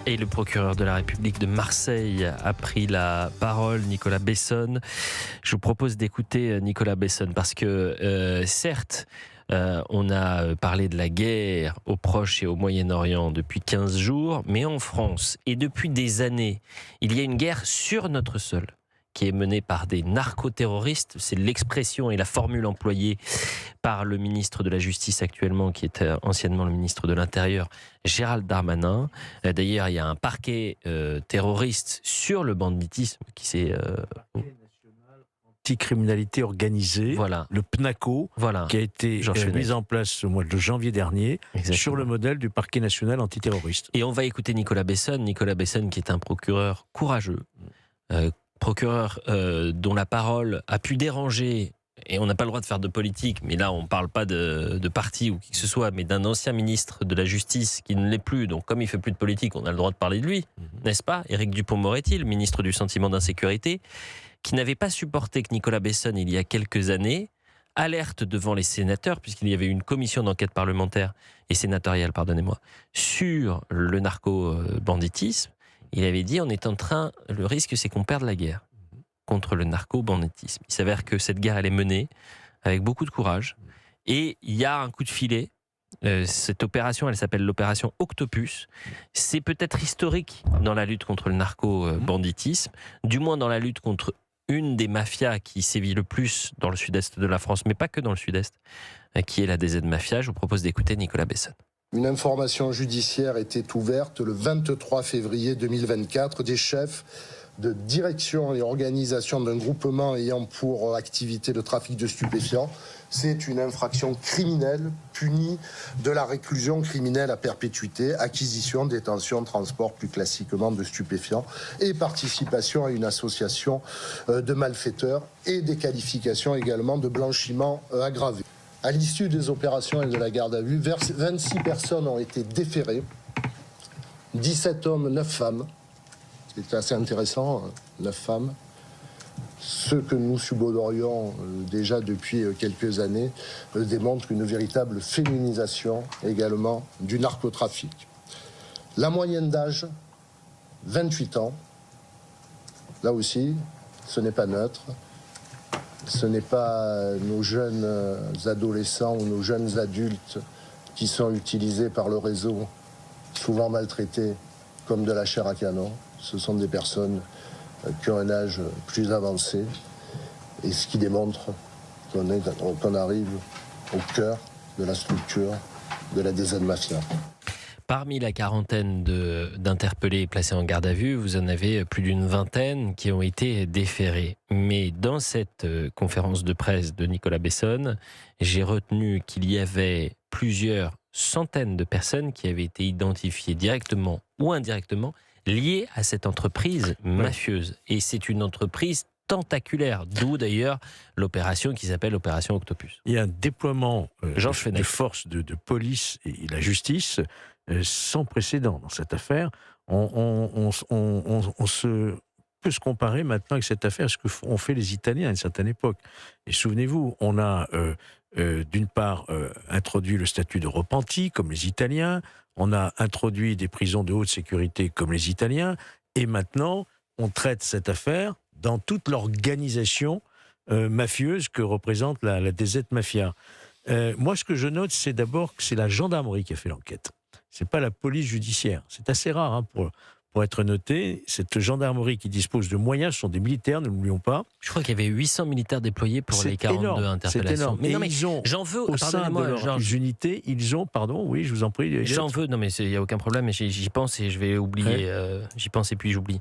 Et le procureur de la République de Marseille a pris la parole, Nicolas Besson. Je vous propose d'écouter Nicolas Besson parce que certes, on a parlé de la guerre au Proche et au Moyen-Orient depuis 15 jours, mais en France, et depuis des années, il y a une guerre sur notre sol qui est menée par des narcoterroristes. C'est l'expression et la formule employée par le ministre de la Justice actuellement, qui était anciennement le ministre de l'Intérieur, Gérald Darmanin. D'ailleurs, il y a un parquet terroriste sur le banditisme qui s'est... Anticriminalité organisée, Voilà. le PNACO, Voilà. qui a été mis en place au mois de janvier dernier, Exactement. sur le modèle du parquet national antiterroriste. Et on va écouter Nicolas Besson qui est un procureur courageux, procureur dont la parole a pu déranger, et on n'a pas le droit de faire de politique, mais là on ne parle pas de parti ou qui que ce soit, mais d'un ancien ministre de la Justice qui ne l'est plus, donc comme il ne fait plus de politique, on a le droit de parler de lui, n'est-ce pas? Éric Dupond-Moretti, le ministre du sentiment d'insécurité, qui n'avait pas supporté que Nicolas Besson, il y a quelques années, alerte devant les sénateurs, puisqu'il y avait une commission d'enquête parlementaire et sénatoriale, pardonnez-moi, sur le narco-banditisme. Il avait dit, le risque c'est qu'on perde la guerre contre le narco-banditisme. Il s'avère que cette guerre, elle est menée avec beaucoup de courage, et il y a un coup de filet. Cette opération, elle s'appelle l'opération Octopus. C'est peut-être historique dans la lutte contre le narco-banditisme, du moins dans la lutte contre une des mafias qui sévit le plus dans le sud-est de la France, mais pas que dans le sud-est, qui est la DZ Mafia. Je vous propose d'écouter Nicolas Besson. Une information judiciaire était ouverte le 23 février 2024 des chefs de direction et organisation d'un groupement ayant pour activité le trafic de stupéfiants. C'est une infraction criminelle punie de la réclusion criminelle à perpétuité, acquisition, détention, transport plus classiquement de stupéfiants et participation à une association de malfaiteurs et des qualifications également de blanchiment aggravé. À l'issue des opérations et de la garde à vue, 26 personnes ont été déférées, 17 hommes, 9 femmes. C'est assez intéressant, 9 femmes. Ce que nous subodorions déjà depuis quelques années démontre une véritable féminisation également du narcotrafic. La moyenne d'âge, 28 ans. Là aussi, ce n'est pas neutre. Ce n'est pas nos jeunes adolescents ou nos jeunes adultes qui sont utilisés par le réseau, souvent maltraités comme de la chair à canon. Ce sont des personnes qui ont un âge plus avancé, et ce qui démontre qu'on arrive au cœur de la structure de la DZ Mafia. Parmi la quarantaine d'interpellés et placés en garde à vue, vous en avez plus d'une vingtaine qui ont été déférés. Mais dans cette conférence de presse de Nicolas Besson, j'ai retenu qu'il y avait plusieurs centaines de personnes qui avaient été identifiées directement ou indirectement liées à cette entreprise mafieuse. Et c'est une entreprise tentaculaire, d'où d'ailleurs l'opération qui s'appelle l'opération Octopus. Il y a un déploiement de forces de police et la justice sans précédent dans cette affaire. On peut se comparer maintenant avec cette affaire à ce qu'ont fait les Italiens à une certaine époque. Et souvenez-vous, on a d'une part introduit le statut de repenti comme les Italiens, on a introduit des prisons de haute sécurité comme les Italiens, et maintenant on traite cette affaire dans toute l'organisation mafieuse que représente la DZ Mafia. Moi, ce que je note, c'est d'abord que c'est la gendarmerie qui a fait l'enquête. C'est pas la police judiciaire. C'est assez rare pour être noté. Cette gendarmerie qui dispose de moyens, ce sont des militaires, ne l'oublions pas. Je crois qu'il y avait 800 militaires déployés pour les 42 interpellations. C'est énorme. Mais ils ont, j'en veux, au sein de leurs unités, ils ont, pardon, oui, je vous en prie. J'en veux, non mais il n'y a aucun problème, mais j'y pense et je vais oublier. J'y pense et puis j'oublie.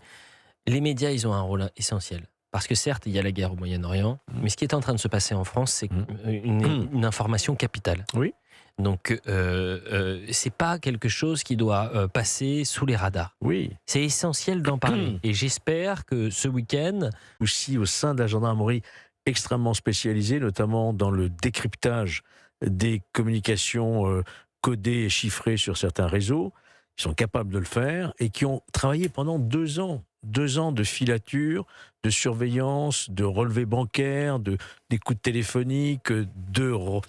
Les médias, ils ont un rôle essentiel. Parce que certes, il y a la guerre au Moyen-Orient, mais ce qui est en train de se passer en France, c'est une information capitale. Oui. Donc, c'est pas quelque chose qui doit passer sous les radars. Oui. C'est essentiel d'en parler. Et j'espère que ce week-end... Aussi au sein de la gendarmerie extrêmement spécialisée, notamment dans le décryptage des communications codées et chiffrées sur certains réseaux, ils sont capables de le faire et qui ont travaillé pendant 2 ans. 2 ans de filature, de surveillance, de relevés bancaires, d'écoute téléphonique, de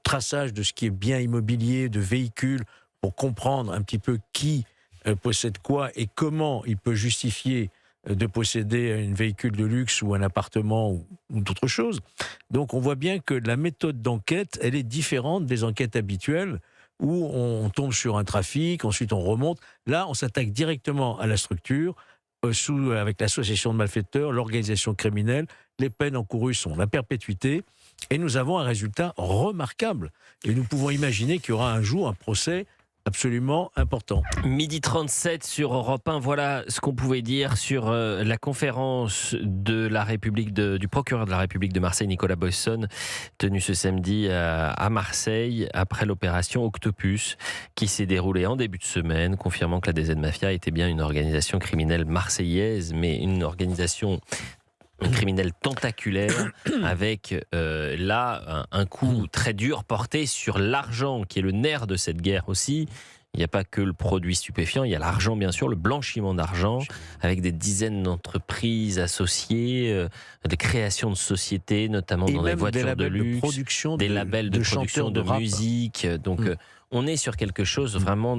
traçage de ce qui est bien immobilier, de véhicules, pour comprendre un petit peu qui possède quoi et comment il peut justifier de posséder un véhicule de luxe ou un appartement ou d'autres choses. Donc on voit bien que la méthode d'enquête, elle est différente des enquêtes habituelles où on tombe sur un trafic, ensuite on remonte. Là, on s'attaque directement à la structure, avec l'association de malfaiteurs, l'organisation criminelle. Les peines encourues sont la perpétuité et nous avons un résultat remarquable. Et nous pouvons imaginer qu'il y aura un jour un procès absolument important. 12h37 sur Europe 1, voilà ce qu'on pouvait dire sur la conférence de la République du procureur de la République de Marseille, Nicolas Boyson, tenue ce samedi à Marseille après l'opération Octopus qui s'est déroulée en début de semaine, confirmant que la DZ Mafia était bien une organisation criminelle marseillaise, mais une organisation criminel tentaculaire avec là un coup très dur porté sur l'argent qui est le nerf de cette guerre aussi. Il n'y a pas que le produit stupéfiant, il y a l'argent bien sûr, le blanchiment d'argent avec des dizaines d'entreprises associées, des créations de sociétés, notamment dans les voitures de luxe, des labels de production de musique. Donc on est sur quelque chose vraiment